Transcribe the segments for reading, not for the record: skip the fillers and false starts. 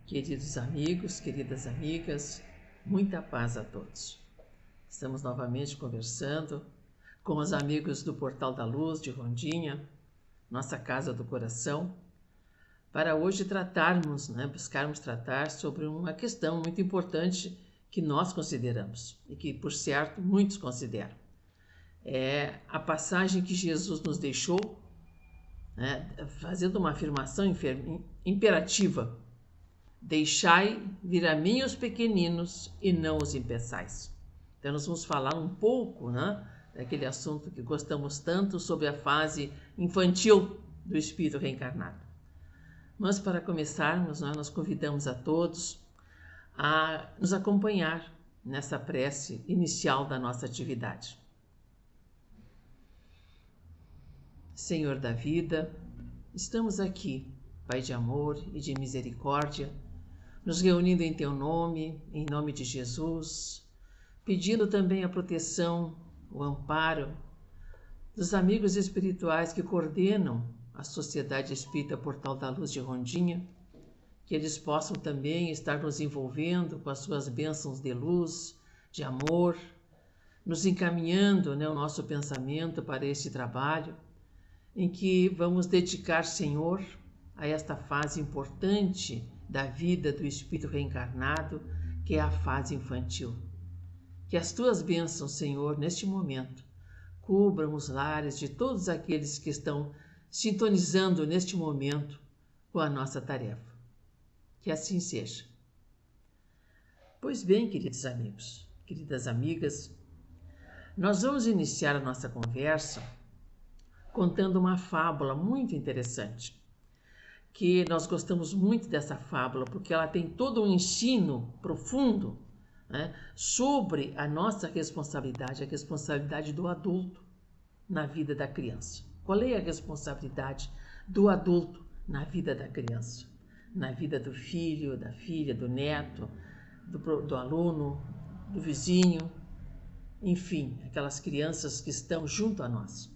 Queridos amigos, queridas amigas, muita paz a todos. Estamos novamente conversando com os amigos do Portal da Luz de Rondinha, nossa casa do coração, para hoje tratarmos, buscarmos tratar sobre uma questão muito importante que nós consideramos e que, por certo, muitos consideram. É a passagem que Jesus nos deixou, fazendo uma afirmação imperativa: deixai vir a mim os pequeninos e não os impeçais. Então nós vamos falar um pouco daquele assunto que gostamos tanto, sobre a fase infantil do Espírito reencarnado. Mas para começarmos, nós convidamos a todos a nos acompanhar nessa prece inicial da nossa atividade. Senhor da vida, estamos aqui, Pai de amor e de misericórdia, nos reunindo em Teu nome, em nome de Jesus, pedindo também a proteção, o amparo dos amigos espirituais que coordenam a Sociedade Espírita Portal da Luz de Rondinha, que eles possam também estar nos envolvendo com as suas bênçãos de luz, de amor, nos encaminhando o nosso pensamento para esse trabalho, em que vamos dedicar, Senhor, a esta fase importante da vida do Espírito reencarnado, que é a fase infantil. Que as Tuas bênçãos, Senhor, neste momento, cubram os lares de todos aqueles que estão sintonizando neste momento com a nossa tarefa. Que assim seja. Pois bem, queridos amigos, queridas amigas, nós vamos iniciar a nossa conversa contando uma fábula muito interessante, que nós gostamos muito dessa fábula, porque ela tem todo um ensino profundo sobre a nossa responsabilidade, a responsabilidade do adulto na vida da criança. Qual é a responsabilidade do adulto na vida da criança? Na vida do filho, da filha, do neto, do aluno, do vizinho, enfim, aquelas crianças que estão junto a nós.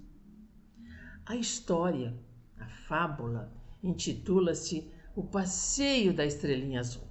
A história, a fábula, intitula-se O Passeio da Estrelinha Azul.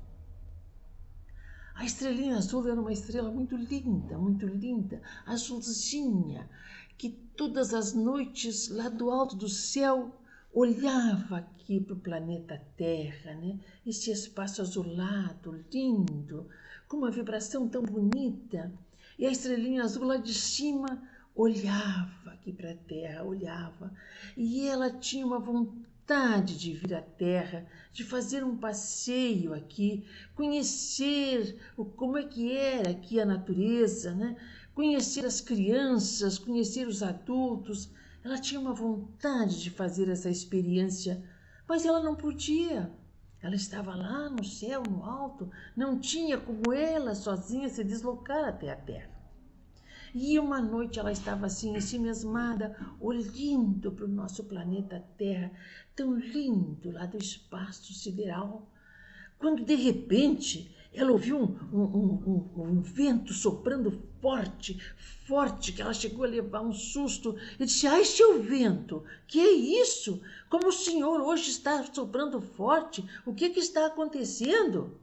A estrelinha azul era uma estrela muito linda, azulzinha, que todas as noites, lá do alto do céu, olhava aqui para o planeta Terra, esse espaço azulado, lindo, com uma vibração tão bonita. E a estrelinha azul lá de cima olhava aqui para a Terra, olhava. E ela tinha uma vontade de vir à Terra, de fazer um passeio aqui, conhecer como é que era aqui a natureza, conhecer as crianças, conhecer os adultos. Ela tinha uma vontade de fazer essa experiência, mas ela não podia. Ela estava lá no céu, no alto, não tinha como ela sozinha se deslocar até a Terra. E uma noite ela estava assim, ensimesmada, olhando para o nosso planeta Terra, tão lindo lá do espaço sideral, quando de repente ela ouviu um vento soprando forte, que ela chegou a levar um susto e disse: ai, seu vento, que é isso? Como o senhor hoje está soprando forte? O que está acontecendo?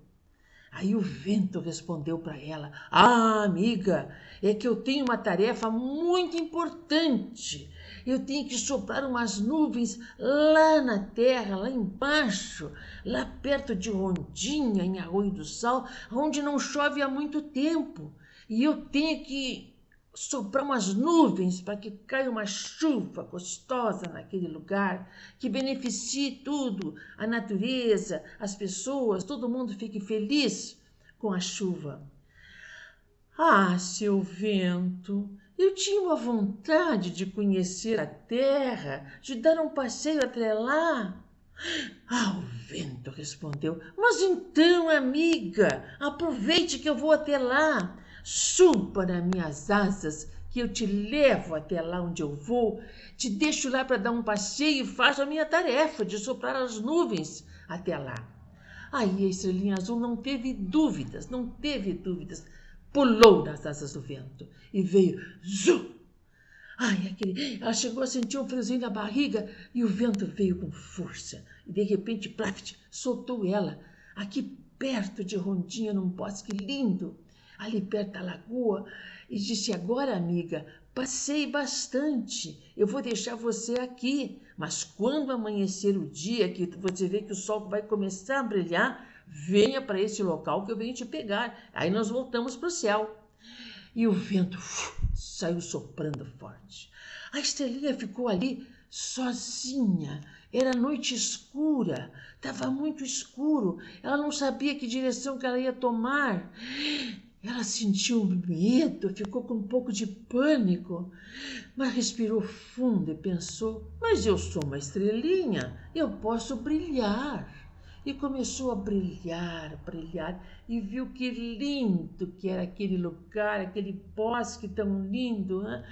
Aí o vento respondeu para ela: ah, amiga, é que eu tenho uma tarefa muito importante. Eu tenho que soprar umas nuvens lá na terra, lá embaixo, lá perto de Rondinha, em Arroio do Sal, onde não chove há muito tempo. E eu tenho que soprar umas nuvens para que caia uma chuva gostosa naquele lugar, que beneficie tudo, a natureza, as pessoas, todo mundo fique feliz com a chuva. Ah, seu vento, eu tinha uma vontade de conhecer a terra, de dar um passeio até lá. Ah, o vento respondeu: mas então, amiga, aproveite que eu vou até lá. Suba nas minhas asas, que eu te levo até lá onde eu vou, te deixo lá para dar um passeio e faço a minha tarefa de soprar as nuvens até lá. Aí a estrelinha azul não teve dúvidas, pulou nas asas do vento e veio, zum! Ai, ela chegou a sentir um friozinho na barriga e o vento veio com força. E de repente, plaft, soltou ela aqui perto de Rondinha, num bosque lindo, ali perto da lagoa, e disse: agora, amiga, passei bastante, eu vou deixar você aqui, mas quando amanhecer o dia, que você vê que o sol vai começar a brilhar, venha para esse local que eu venho te pegar. Aí nós voltamos para o céu. E o vento saiu soprando forte. A estrelinha ficou ali sozinha. Era noite escura, estava muito escuro. Ela não sabia que direção que ela ia tomar. Ela sentiu medo, ficou com um pouco de pânico, mas respirou fundo e pensou: mas eu sou uma estrelinha, eu posso brilhar. E começou a brilhar, brilhar, e viu que lindo que era aquele lugar, aquele bosque tão lindo, né?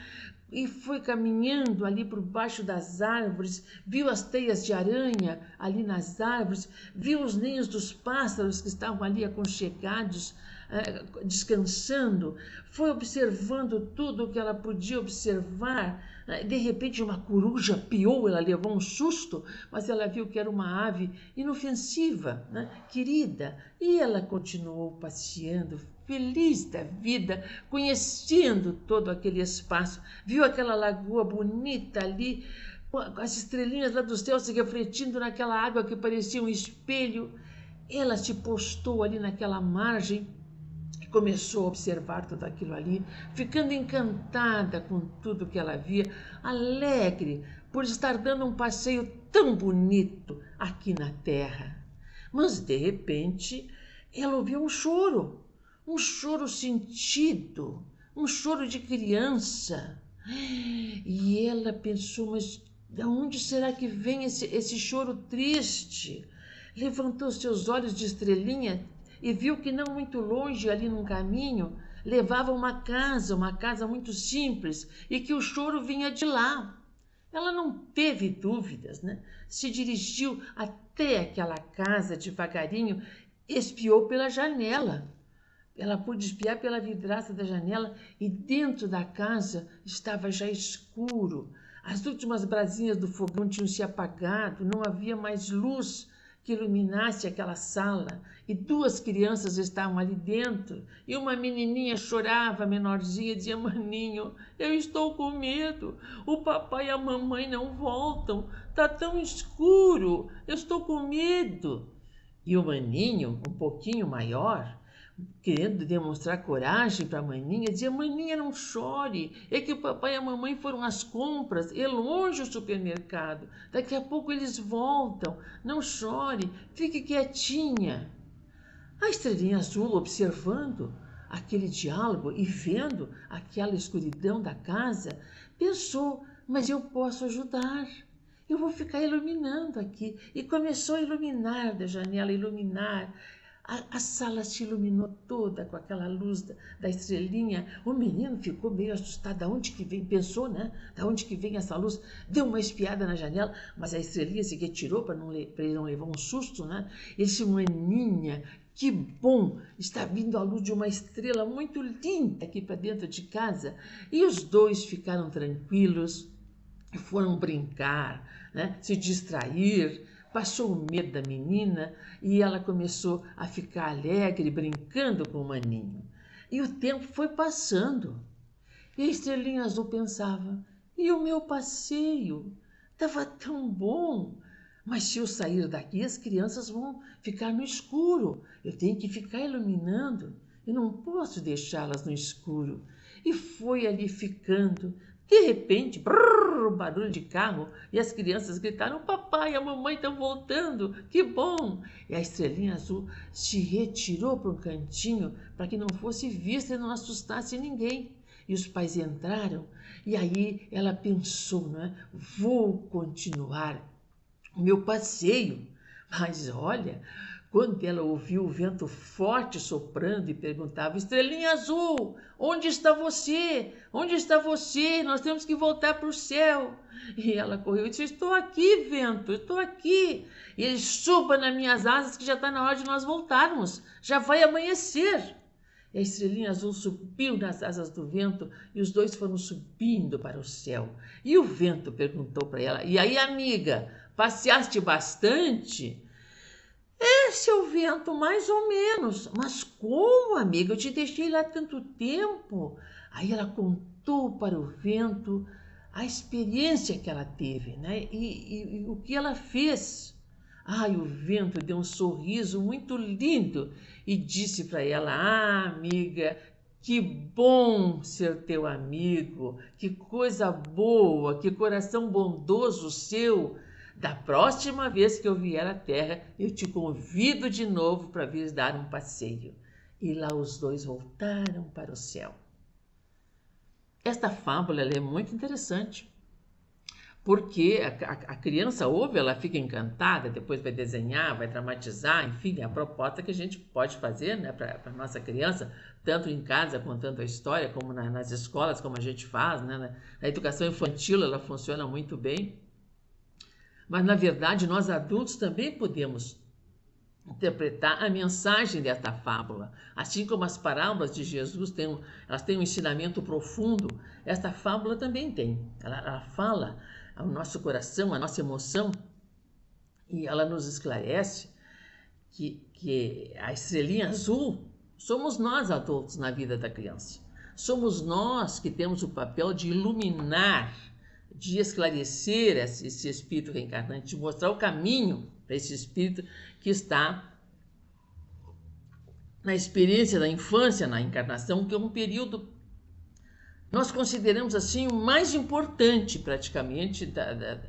E foi caminhando ali por baixo das árvores, viu as teias de aranha ali nas árvores, viu os ninhos dos pássaros que estavam ali aconchegados, descansando, foi observando tudo o que ela podia observar. De repente uma coruja piou, ela levou um susto, mas ela viu que era uma ave inofensiva, né? Querida, e ela continuou passeando, feliz da vida, conhecendo todo aquele espaço, viu aquela lagoa bonita ali, com as estrelinhas lá do céu se refletindo naquela água que parecia um espelho. Ela se postou ali naquela margem, começou a observar tudo aquilo ali, ficando encantada com tudo que ela via, alegre por estar dando um passeio tão bonito aqui na terra. Mas, de repente, ela ouviu um choro sentido, um choro de criança. E ela pensou: mas de onde será que vem esse choro triste? Levantou seus olhos de estrelinha e viu que não muito longe, ali num caminho, levava uma casa muito simples, e que o choro vinha de lá. Ela não teve dúvidas, né? Se dirigiu até aquela casa devagarinho, espiou pela janela. Ela pôde espiar pela vidraça da janela e dentro da casa estava já escuro. As últimas brasinhas do fogão tinham se apagado, não havia mais luz que iluminasse aquela sala, e duas crianças estavam ali dentro, e uma menininha chorava, menorzinha, dizia: maninho, eu estou com medo, o papai e a mamãe não voltam, está tão escuro, eu estou com medo. E o maninho, um pouquinho maior, querendo demonstrar coragem para a maninha, dizia: maninha, não chore, é que o papai e a mamãe foram às compras, é longe o supermercado, daqui a pouco eles voltam, não chore, fique quietinha. A estrelinha azul, observando aquele diálogo e vendo aquela escuridão da casa, pensou: mas eu posso ajudar. Eu vou ficar iluminando aqui. E começou a iluminar da janela, iluminar. A sala se iluminou toda com aquela luz da estrelinha. O menino ficou meio assustado. Da onde que vem? Pensou, né? Da onde que vem essa luz? Deu uma espiada na janela, mas a estrelinha se retirou para ele não levar um susto, né? Esse maninha, que bom! Está vindo a luz de uma estrela muito linda aqui para dentro de casa. E os dois ficaram tranquilos, foram brincar, né? Se distrair. Passou o medo da menina e ela começou a ficar alegre, brincando com o maninho. E o tempo foi passando. E a estrelinha azul pensava: e o meu passeio? Estava tão bom. Mas se eu sair daqui, as crianças vão ficar no escuro. Eu tenho que ficar iluminando. Eu não posso deixá-las no escuro. E foi ali ficando. De repente, barulho de carro, e as crianças gritaram: papai e a mamãe estão voltando, que bom! E a estrelinha azul se retirou para um cantinho para que não fosse vista e não assustasse ninguém. E os pais entraram, e aí ela pensou, né? Vou continuar o meu passeio. Mas olha, quando ela ouviu o vento forte soprando e perguntava: estrelinha azul, onde está você? Onde está você? Nós temos que voltar para o céu. E ela correu e disse: estou aqui, vento, estou aqui. E ele: suba nas minhas asas que já está na hora de nós voltarmos, já vai amanhecer. E a estrelinha azul subiu nas asas do vento e os dois foram subindo para o céu. E o vento perguntou para ela: e aí, amiga, passeaste bastante? seu vento, mais ou menos. Mas como, amiga? Eu te deixei lá tanto tempo. Aí ela contou para o vento a experiência que ela teve, né? E o que ela fez. Ai, o vento deu um sorriso muito lindo e disse para ela: Ah, amiga, que bom ser teu amigo, que coisa boa, que coração bondoso seu. Da próxima vez que eu vier à Terra, eu te convido de novo para vir dar um passeio. E lá os dois voltaram para o céu. Esta fábula ela é muito interessante, porque a criança ouve, ela fica encantada, depois vai desenhar, vai dramatizar, enfim, é a proposta que a gente pode fazer, né, para a nossa criança, tanto em casa, contando a história, como nas escolas, como a gente faz, né, na educação infantil ela funciona muito bem. Mas, na verdade, nós adultos também podemos interpretar a mensagem desta fábula. Assim como as parábolas de Jesus elas têm um ensinamento profundo, esta fábula também tem. Ela fala ao nosso coração, à nossa emoção, e ela nos esclarece que a estrelinha azul somos nós adultos na vida da criança. Somos nós que temos o papel de iluminar, de esclarecer esse espírito reencarnante, de mostrar o caminho para esse espírito que está na experiência da infância, na encarnação, que é um período, nós consideramos assim, o mais importante praticamente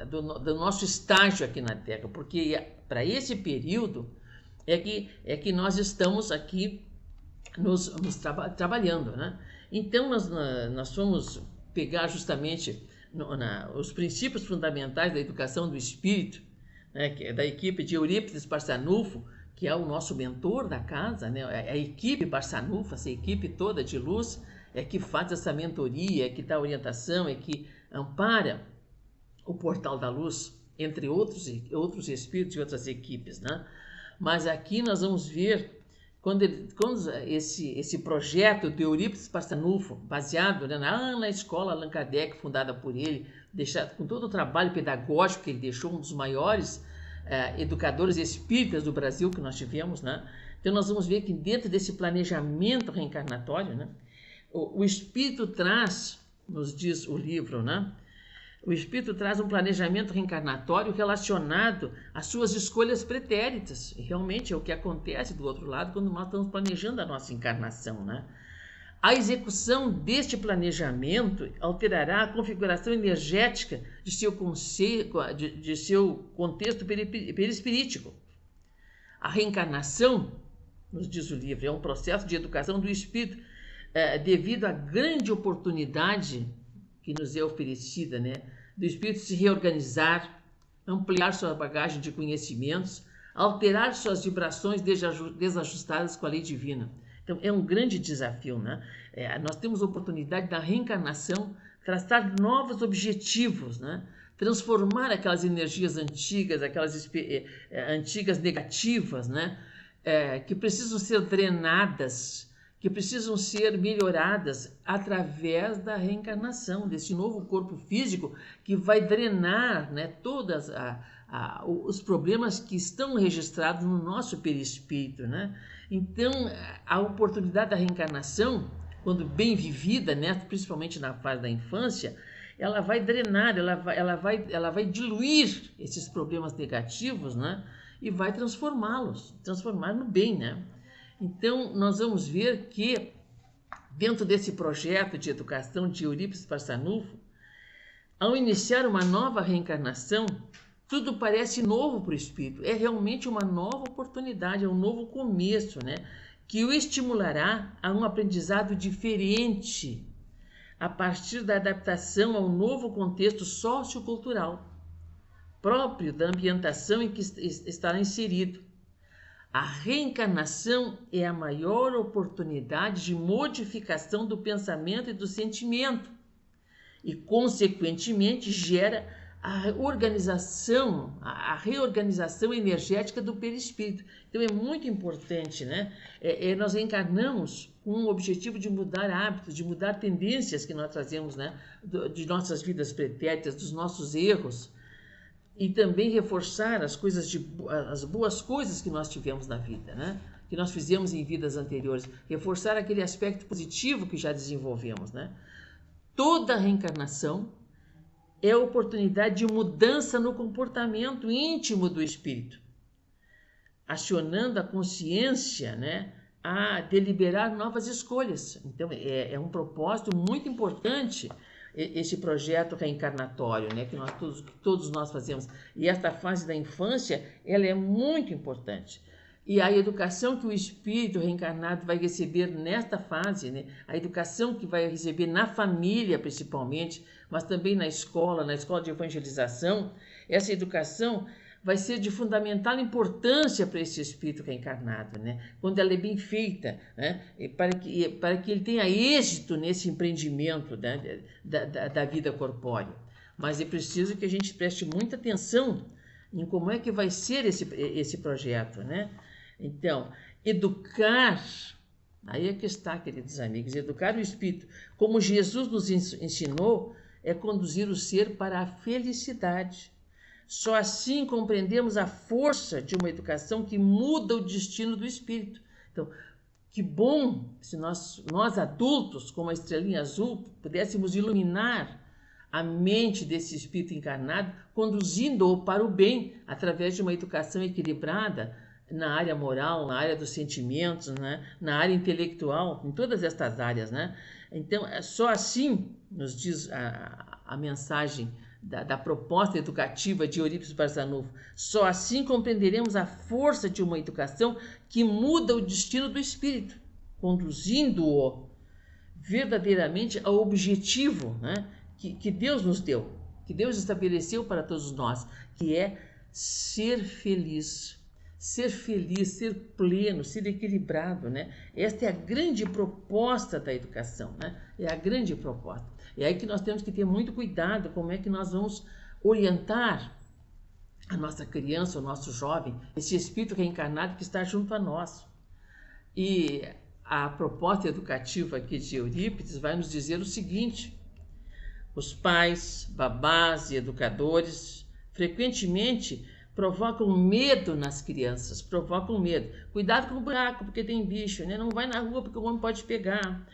do nosso estágio aqui na Terra, porque para esse período é que nós estamos aqui trabalhando, né? Então nós fomos pegar justamente os princípios fundamentais da educação do espírito, né, que é da equipe de Eurípides Barçanufo, que é o nosso mentor da casa, né? A equipe Barçanufo, essa equipe toda de luz, é que faz essa mentoria, é que dá orientação, é que ampara o Portal da Luz, entre outros espíritos e outras equipes, né? Mas aqui nós vamos ver quando esse projeto de Eurípides Barçanufo, baseado, né, na escola Allan Kardec, fundada por ele, com todo o trabalho pedagógico que ele deixou, um dos maiores educadores espíritas do Brasil que nós tivemos, né? Então nós vamos ver que dentro desse planejamento reencarnatório, né, o espírito traz, nos diz o livro, né, o espírito traz um planejamento reencarnatório relacionado às suas escolhas pretéritas. E realmente é o que acontece do outro lado quando nós estamos planejando a nossa encarnação, né? A execução deste planejamento alterará a configuração energética de seu contexto perispirítico. A reencarnação, nos diz o livro, é um processo de educação do espírito devido à grande oportunidade que nos é oferecida, né, do espírito se reorganizar, ampliar sua bagagem de conhecimentos, alterar suas vibrações desajustadas com a lei divina. Então, é um grande desafio, né? Nós temos a oportunidade da reencarnação, traçar novos objetivos, né? Transformar aquelas energias antigas, aquelas antigas negativas, né? Que precisam ser drenadas, que precisam ser melhoradas através da reencarnação, desse novo corpo físico que vai drenar, né, todos os problemas que estão registrados no nosso perispírito, né? Então, a oportunidade da reencarnação, quando bem vivida, né, principalmente na fase da infância, ela vai drenar, ela vai diluir esses problemas negativos, né, e vai transformar no bem, né? Então, nós vamos ver que, dentro desse projeto de educação de Eurípides Barçanufo, ao iniciar uma nova reencarnação, tudo parece novo para o espírito. É realmente uma nova oportunidade, é um novo começo, né? Que o estimulará a um aprendizado diferente a partir da adaptação ao novo contexto sociocultural próprio da ambientação em que estará inserido. A reencarnação é a maior oportunidade de modificação do pensamento e do sentimento e, consequentemente, gera a reorganização energética do perispírito. Então é muito importante, né? Nós reencarnamos com o objetivo de mudar hábitos, de mudar tendências que nós trazemos, né? De nossas vidas pretéritas, dos nossos erros. e também reforçar as boas coisas que nós tivemos na vida, né? Que nós fizemos em vidas anteriores, reforçar aquele aspecto positivo que já desenvolvemos, né? Toda reencarnação é a oportunidade de mudança no comportamento íntimo do espírito, acionando a consciência, né, a deliberar novas escolhas. Então, é um propósito muito importante esse projeto reencarnatório, né, que todos nós fazemos. E esta fase da infância, ela é muito importante. E a educação que o espírito reencarnado vai receber nesta fase, né, a educação que vai receber na família, principalmente, mas também na escola de evangelização, essa educação vai ser de fundamental importância para esse espírito reencarnado, né? Quando ela é bem feita, né? Para que ele tenha êxito nesse empreendimento, né? da vida corpórea. Mas é preciso que a gente preste muita atenção em como é que vai ser esse projeto, né? Então, educar, aí é que está, queridos amigos, educar o espírito, como Jesus nos ensinou, é conduzir o ser para a felicidade. Só assim compreendemos a força de uma educação que muda o destino do espírito. Então, que bom se nós adultos, como a estrelinha azul, pudéssemos iluminar a mente desse espírito encarnado, conduzindo-o para o bem, através de uma educação equilibrada na área moral, na área dos sentimentos, né? Na área intelectual, em todas estas áreas, né? Então, só assim, nos diz a mensagem da proposta educativa de Eurípides Barçanufo, só assim compreenderemos a força de uma educação que muda o destino do espírito, conduzindo-o verdadeiramente ao objetivo, né, que Deus nos deu, que Deus estabeleceu para todos nós, que é ser feliz, ser pleno, ser equilibrado, né? Esta é a grande proposta da educação, né? É a grande proposta. É aí que nós temos que ter muito cuidado como é que nós vamos orientar a nossa criança, o nosso jovem, esse espírito reencarnado que está junto a nós. E a proposta educativa aqui de Eurípides vai nos dizer o seguinte: os pais, babás e educadores frequentemente provocam medo nas crianças, provocam medo. Cuidado com o buraco, porque tem bicho, né? Não vai na rua porque o homem pode pegar.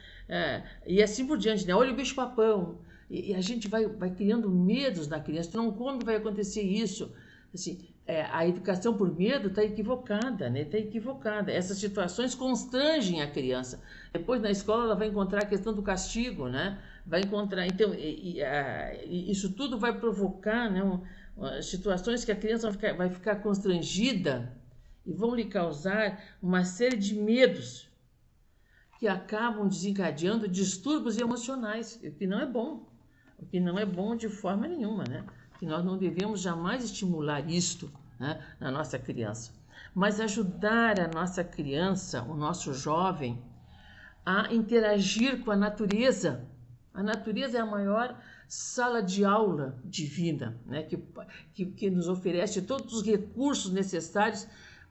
E assim por diante, né? Olha o bicho-papão. E a gente vai criando medos na criança. Tu não come, vai acontecer isso. Assim, a educação por medo está equivocada, né? Está equivocada. Essas situações constrangem a criança. Depois, na escola, ela vai encontrar a questão do castigo, né? Vai encontrar... Então, isso tudo vai provocar, né, situações que a criança vai ficar constrangida e vão lhe causar uma série de medos que acabam desencadeando distúrbios emocionais, o que não é bom, o que não é bom de forma nenhuma, né? Que nós não devemos jamais estimular isto, né, na nossa criança, mas ajudar a nossa criança, o nosso jovem, a interagir com a natureza. A natureza é a maior sala de aula divina, né, que nos oferece todos os recursos necessários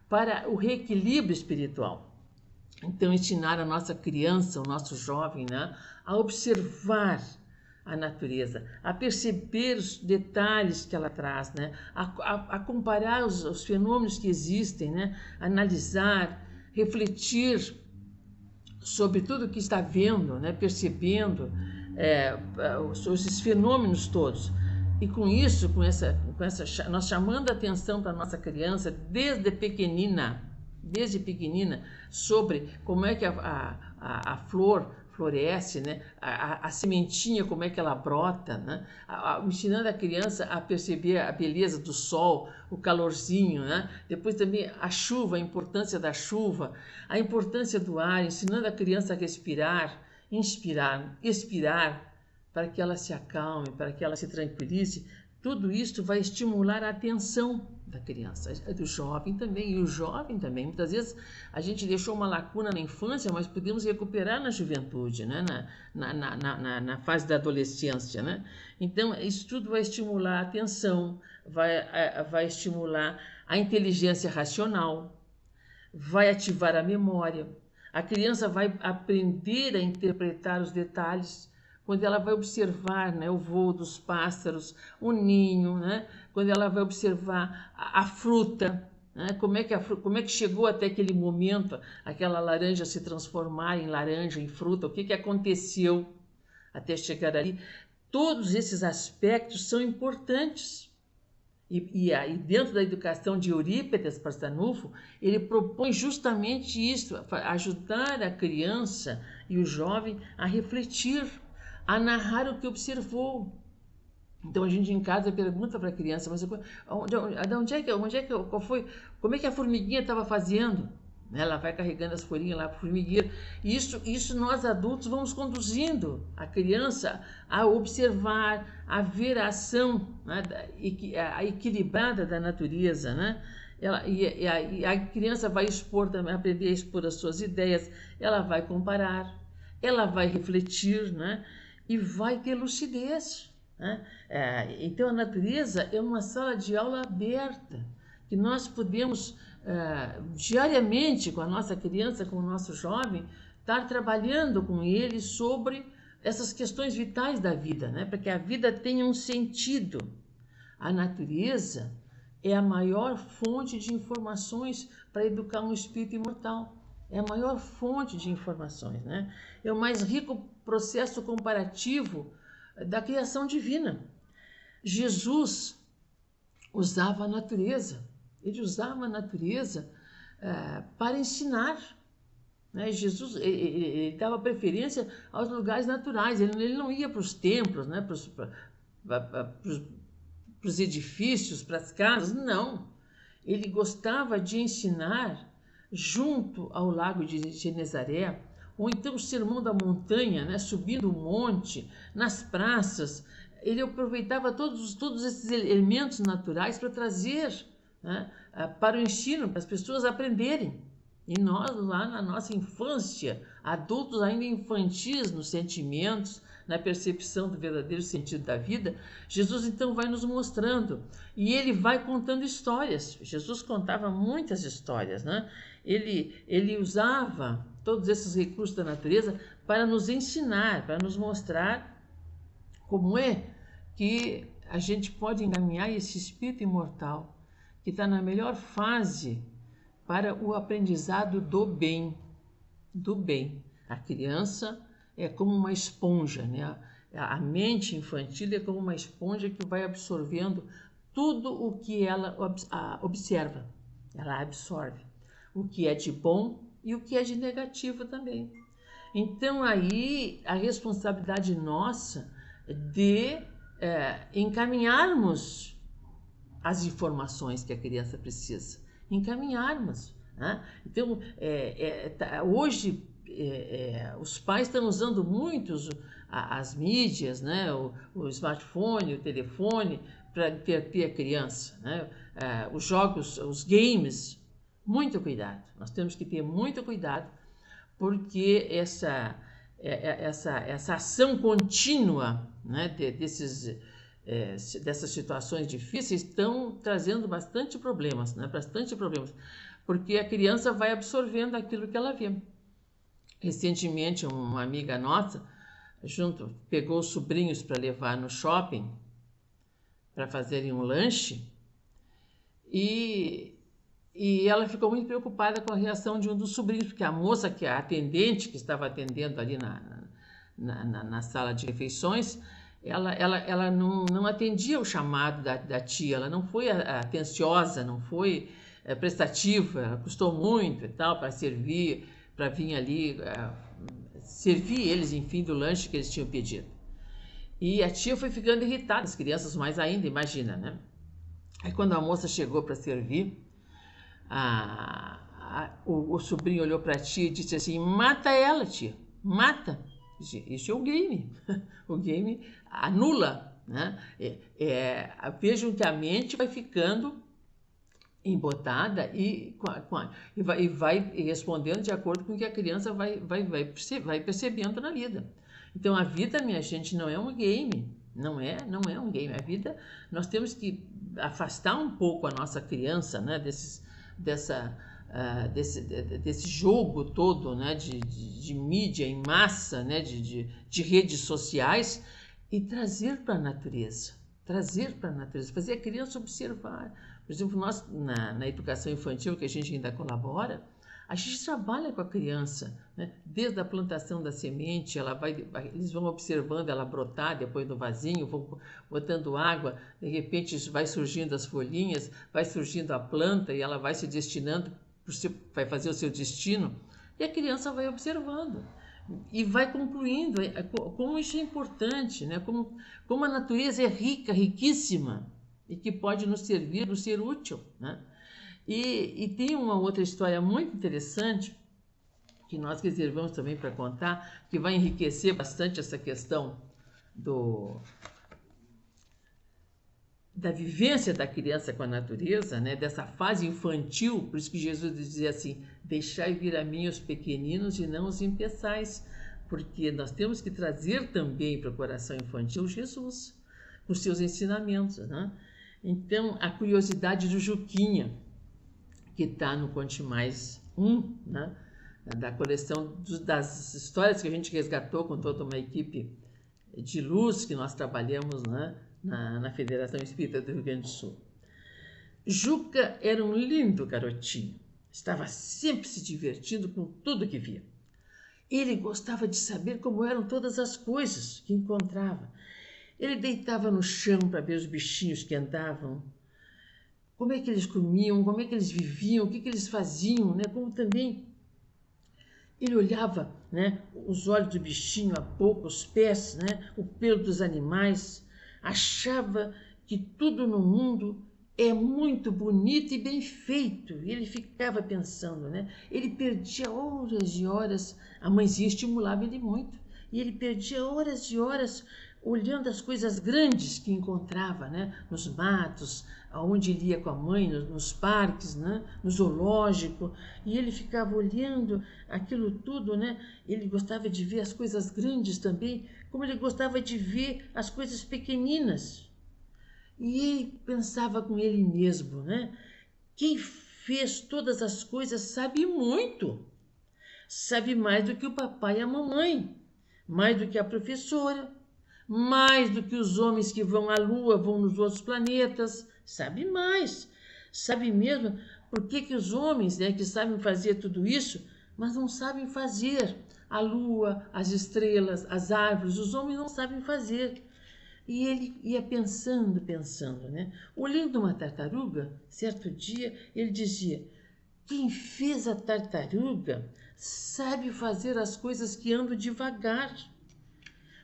para o reequilíbrio espiritual. Então, ensinar a nossa criança, o nosso jovem, né, a observar a natureza, a perceber os detalhes que ela traz, né, a comparar os fenômenos que existem, né, analisar, refletir sobre tudo que está vendo, né, percebendo esses fenômenos todos. E com isso, nós chamando a atenção para a nossa criança desde pequenina, sobre como é que a flor floresce, né? A sementinha, como é que ela brota, né? Ensinando a criança a perceber a beleza do sol, o calorzinho, né? Depois também a chuva, a importância da chuva, a importância do ar, ensinando a criança a respirar, inspirar, expirar, para que ela se acalme, para que ela se tranquilize. Tudo isso vai estimular a atenção da criança, do jovem também, e o jovem também. Muitas vezes a gente deixou uma lacuna na infância, mas podemos recuperar na juventude, né? na fase da adolescência, né? Então, isso tudo vai estimular a atenção, vai estimular a inteligência racional, vai ativar a memória. A criança vai aprender a interpretar os detalhes, quando ela vai observar, né, o voo dos pássaros, o ninho, né, quando ela vai observar a fruta, né? Como é que chegou até aquele momento, aquela laranja se transformar em laranja, em fruta, o que que aconteceu até chegar ali. Todos esses aspectos são importantes. E dentro da educação de Eurípides Barçanufo, ele propõe justamente isso, ajudar a criança e o jovem a refletir, a narrar o que observou. Então a gente em casa pergunta para a criança, mas qual foi, como é que a formiguinha estava fazendo? Ela vai carregando as folhinhas lá para o formigueiro. Isso nós adultos vamos conduzindo a criança a observar, a ver a ação, né, a equilibrada da natureza, né? A criança vai expor também, aprender a expor as suas ideias, ela vai comparar, ela vai refletir, né? E vai ter lucidez, né? Então a natureza é uma sala de aula aberta, que nós podemos diariamente com a nossa criança, com o nosso jovem, estar trabalhando com ele sobre essas questões vitais da vida, né? Para que a vida tenha um sentido. A natureza é a maior fonte de informações para educar um espírito imortal. É a maior fonte de informações, né? É o mais rico processo comparativo da criação divina. Jesus usava a natureza. Ele usava a natureza para ensinar, né? Jesus ele dava preferência aos lugares naturais. Ele não ia para os templos, né? Para os edifícios, para as casas, não. Ele gostava de ensinar junto ao lago de Genezaré, ou então o sermão da montanha, né? Subindo o monte, nas praças. Ele aproveitava todos esses elementos naturais para trazer, né, para o ensino, para as pessoas aprenderem. E nós, lá na nossa infância, adultos ainda infantis nos sentimentos, na percepção do verdadeiro sentido da vida, Jesus então vai nos mostrando. E ele vai contando histórias. Jesus contava muitas histórias, né? Ele usava todos esses recursos da natureza para nos ensinar, para nos mostrar como é que a gente pode encaminhar esse espírito imortal que está na melhor fase para o aprendizado do bem, do bem. A criança é como uma esponja, né? A mente infantil é como uma esponja que vai absorvendo tudo o que ela observa. Ela absorve o que é de bom e o que é de negativo também. Então aí a responsabilidade nossa de encaminharmos as informações que a criança precisa, encaminharmos, né? Então, hoje os pais estão usando muito as mídias, né? O smartphone, o telefone, para entreter a criança, né? Os jogos, os games, muito cuidado. Nós temos que ter muito cuidado, porque essa ação contínua, né, dessas situações difíceis estão trazendo bastante problemas, né? Bastante problemas, porque a criança vai absorvendo aquilo que ela vê. Recentemente, uma amiga nossa pegou os sobrinhos para levar no shopping para fazerem um lanche e ela ficou muito preocupada com a reação de um dos sobrinhos, porque a moça, que é a atendente que estava atendendo ali na sala de refeições, ela não atendia o chamado da tia, ela não foi atenciosa, não foi prestativa, ela custou muito e tal para servir, para vir ali servir eles, enfim, do lanche que eles tinham pedido. E a tia foi ficando irritada, as crianças mais ainda, imagina, né? Aí quando a moça chegou para servir, o sobrinho olhou para a tia e disse assim: mata ela, tia, mata. Isso é o game. O game anula, né? Vejam que a mente vai ficando embotada e vai respondendo de acordo com o que a criança vai percebendo na vida. Então a vida, minha gente, não é um game. Não é um game. A vida, nós temos que afastar um pouco a nossa criança, né, desse jogo todo, né, de mídia em massa, né, de redes sociais, e trazer para a natureza, trazer para a natureza, fazer a criança observar. Por exemplo, nós, na educação infantil, que a gente ainda colabora, a gente trabalha com a criança, né? Desde a plantação da semente, eles vão observando ela brotar depois no vasinho, vão botando água, de repente vai surgindo as folhinhas, vai surgindo a planta e ela vai se destinando, vai fazer o seu destino, e a criança vai observando e vai concluindo como isso é importante, né? Como a natureza é rica, riquíssima, e que pode nos servir, nos ser útil, né? E tem uma outra história muito interessante que nós reservamos também para contar, que vai enriquecer bastante essa questão da vivência da criança com a natureza, né? Dessa fase infantil. Por isso que Jesus dizia assim: deixai vir a mim os pequeninos e não os impeçais, porque nós temos que trazer também para o coração infantil Jesus, com seus ensinamentos, né? Então, a curiosidade do Juquinha, que está no Conte Mais 1, né? Da coleção das histórias que a gente resgatou com toda uma equipe de luz que nós trabalhamos, né? Na Federação Espírita do Rio Grande do Sul. Juca era um lindo garotinho, estava sempre se divertindo com tudo que via. Ele gostava de saber como eram todas as coisas que encontrava. Ele deitava no chão para ver os bichinhos que andavam, como é que eles comiam, como é que eles viviam, o que eles faziam, né? Como também ele olhava, né, os olhos do bichinho, a boca, os pés, né, o pelo dos animais, achava que tudo no mundo é muito bonito e bem feito. E ele ficava pensando, né? Ele perdia horas e horas, a mãezinha estimulava ele muito, e ele perdia horas e horas olhando as coisas grandes que encontrava, né? Nos matos, aonde ele ia com a mãe, nos parques, né? No zoológico, e ele ficava olhando aquilo tudo, né? Ele gostava de ver as coisas grandes também, como ele gostava de ver as coisas pequeninas. E ele pensava com ele mesmo, né? Quem fez todas as coisas sabe muito, sabe mais do que o papai e a mamãe, mais do que a professora, mais do que os homens que vão à Lua, vão nos outros planetas, sabe mais. Sabe mesmo por que os homens, né, que sabem fazer tudo isso, mas não sabem fazer a Lua, as estrelas, as árvores, os homens não sabem fazer. E ele ia pensando, né? Olhando uma tartaruga, certo dia, ele dizia: quem fez a tartaruga sabe fazer as coisas que andam devagar,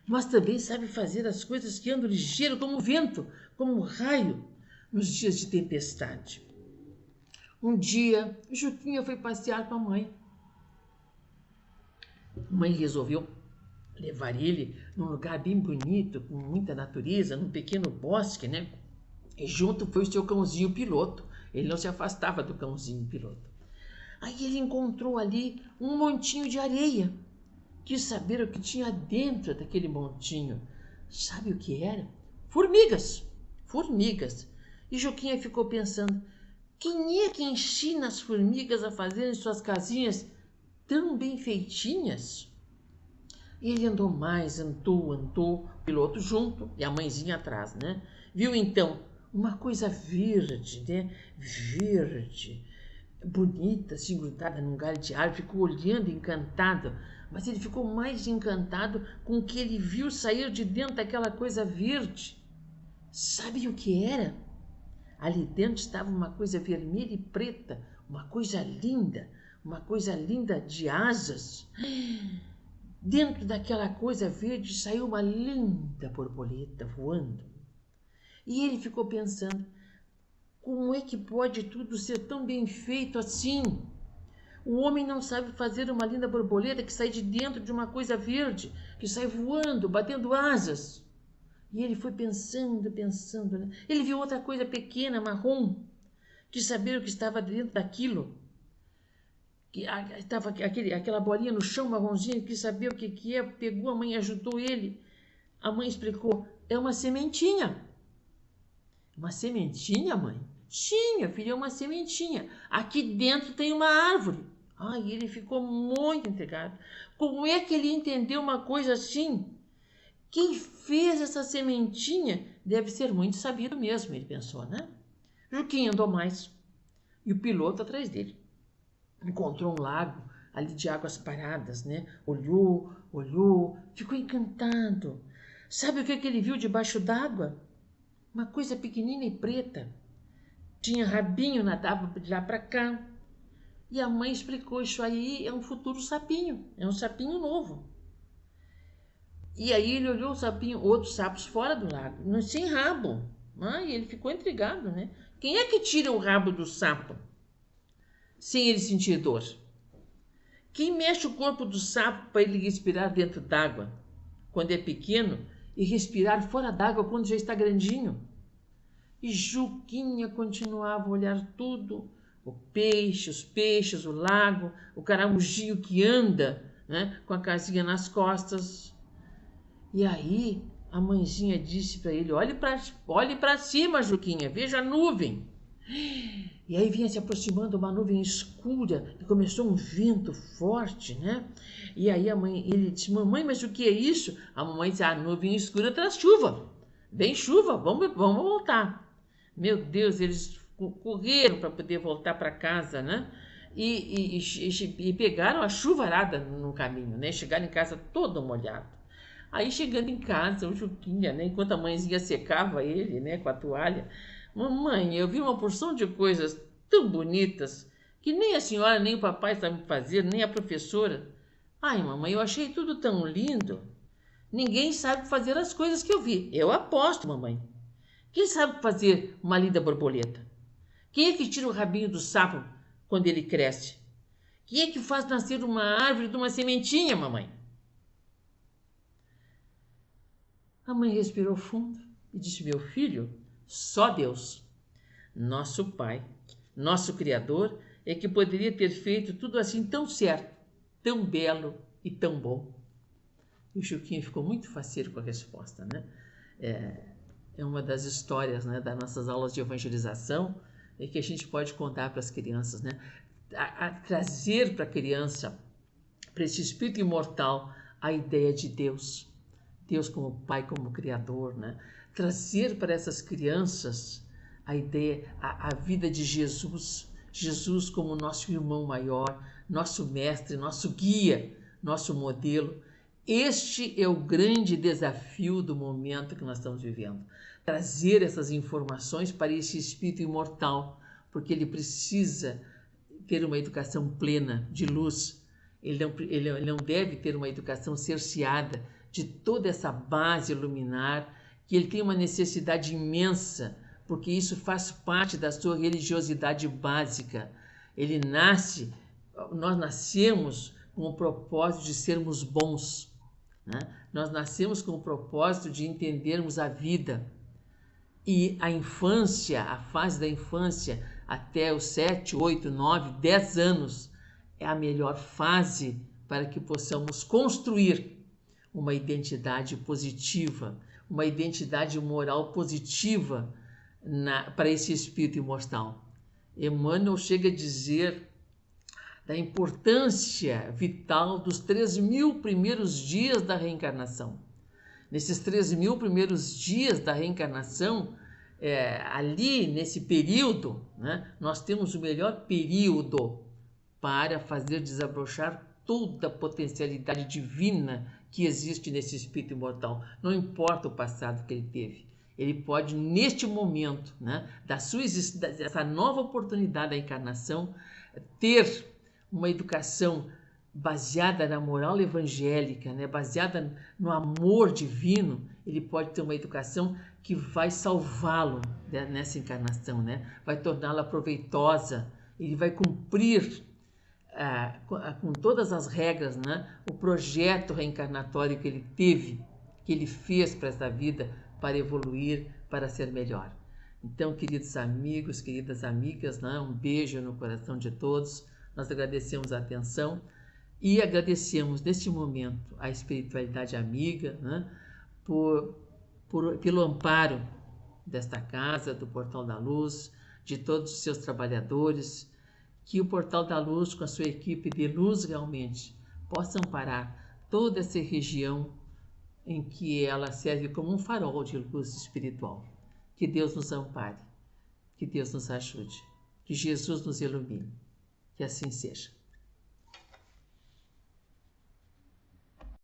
mas também sabe fazer as coisas que andam ligeiro, como o vento, como o raio, nos dias de tempestade. Um dia, Juquinha foi passear com a mãe. A mãe resolveu levar ele num lugar bem bonito, com muita natureza, num pequeno bosque, né? E junto foi o seu cãozinho piloto. Ele não se afastava do cãozinho piloto. Aí ele encontrou ali um montinho de areia. Quis saber o que tinha dentro daquele montinho. Sabe o que era? Formigas! Formigas! E Juquinha ficou pensando: quem é que ensina as formigas a fazerem suas casinhas tão bem feitinhas? E ele andou mais, andou, o piloto junto e a mãezinha atrás, né? Viu então uma coisa verde, né? Verde, bonita, assim, grudada num galho de árvore, ficou olhando encantado, mas ele ficou mais encantado com o que ele viu sair de dentro daquela coisa verde. Sabe o que era? Ali dentro estava uma coisa vermelha e preta, uma coisa linda de asas. Dentro daquela coisa verde saiu uma linda borboleta voando. E ele ficou pensando: como é que pode tudo ser tão bem feito assim? O homem não sabe fazer uma linda borboleta que sai de dentro de uma coisa verde, que sai voando, batendo asas. E ele foi pensando, né? Ele viu outra coisa pequena, marrom, quis saber o que estava dentro daquilo. Estava aquela bolinha no chão, marronzinha, quis saber o que é, pegou a mãe e ajudou ele. A mãe explicou: é uma sementinha. Uma sementinha, mãe? Sim, minha filha, é uma sementinha. Aqui dentro tem uma árvore. Ai, ele ficou muito intrigado. Como é que ele entendeu uma coisa assim? Quem fez essa sementinha deve ser muito sabido mesmo, ele pensou, né? Juquinha andou mais e o piloto atrás dele. Encontrou um lago ali de águas paradas, né? Olhou, olhou, ficou encantado. Sabe o que ele viu debaixo d'água? Uma coisa pequenina e preta. Tinha rabinho, nadava de lá para cá. E a mãe explicou, isso aí é um futuro sapinho, é um sapinho novo. E aí ele olhou o sapinho, outros sapos fora do lago, sem rabo. E ele ficou intrigado, né? Quem é que tira o rabo do sapo sem ele sentir dor? Quem mexe o corpo do sapo para ele respirar dentro d'água quando é pequeno e respirar fora d'água quando já está grandinho? E Juquinha continuava a olhar tudo, o peixe, os peixes, o lago, o caramujinho que anda, né, com a casinha nas costas. E aí a mãezinha disse para ele, olhe para cima, Juquinha, veja a nuvem. E aí vinha se aproximando uma nuvem escura e começou um vento forte, né? E aí ele disse, mamãe, mas o que é isso? A mamãe disse, a nuvem escura traz chuva. Vem chuva, vamos voltar. Meu Deus, eles correram para poder voltar para casa, né? E pegaram a chuvarada no caminho, né? Chegaram em casa todo molhado. Aí chegando em casa, o Juquinha, né? Enquanto a mãezinha secava ele, né? Com a toalha, mamãe, eu vi uma porção de coisas tão bonitas que nem a senhora, nem o papai sabem fazer, nem a professora. Ai, mamãe, eu achei tudo tão lindo. Ninguém sabe fazer as coisas que eu vi. Eu aposto, mamãe. Quem sabe fazer uma linda borboleta? Quem é que tira o rabinho do sapo quando ele cresce? Quem é que faz nascer uma árvore de uma sementinha, mamãe? A mãe respirou fundo e disse, meu filho, só Deus, nosso Pai, nosso Criador, é que poderia ter feito tudo assim tão certo, tão belo e tão bom. E o Juquinha ficou muito faceiro com a resposta, né? É uma das histórias, né, das nossas aulas de evangelização e que a gente pode contar para as crianças, né? A trazer para a criança, para esse espírito imortal, a ideia de Deus. Deus como Pai, como Criador, né? Trazer para essas crianças a ideia, a vida de Jesus, Jesus como nosso irmão maior, nosso mestre, nosso guia, nosso modelo. Este é o grande desafio do momento que nós estamos vivendo. Trazer essas informações para esse espírito imortal, porque ele precisa ter uma educação plena, de luz. Ele não deve ter uma educação cerceada de toda essa base luminar, que ele tem uma necessidade imensa, porque isso faz parte da sua religiosidade básica. Nós nascemos com o propósito de sermos bons, né? Nós nascemos com o propósito de entendermos a vida. E a infância, a fase da infância, até os 7, 8, 9, 10 anos, é a melhor fase para que possamos construir uma identidade positiva, uma identidade moral positiva para esse espírito imortal. Emmanuel chega a dizer da importância vital dos 3.000 primeiros dias da reencarnação. Nesses 3.000 primeiros dias da reencarnação, ali nesse período, né, nós temos o melhor período para fazer desabrochar toda a potencialidade divina que existe nesse espírito imortal. Não importa o passado que ele teve. Ele pode, neste momento, né, dessa nova oportunidade da encarnação, ter uma educação baseada na moral evangélica, né, baseada no amor divino. Ele pode ter uma educação que vai salvá-lo, né, nessa encarnação, né, vai torná-la proveitosa. Ele vai cumprir com todas as regras, né, o projeto reencarnatório que ele teve, que ele fez para essa vida, para evoluir, para ser melhor. Então, queridos amigos, queridas amigas, né, um beijo no coração de todos. Nós agradecemos a atenção e agradecemos neste momento a espiritualidade amiga, né, pelo amparo desta casa, do Portal da Luz, de todos os seus trabalhadores. Que o Portal da Luz, com a sua equipe de luz realmente, possa amparar toda essa região em que ela serve como um farol de luz espiritual. Que Deus nos ampare, que Deus nos ajude, que Jesus nos ilumine. Que assim seja.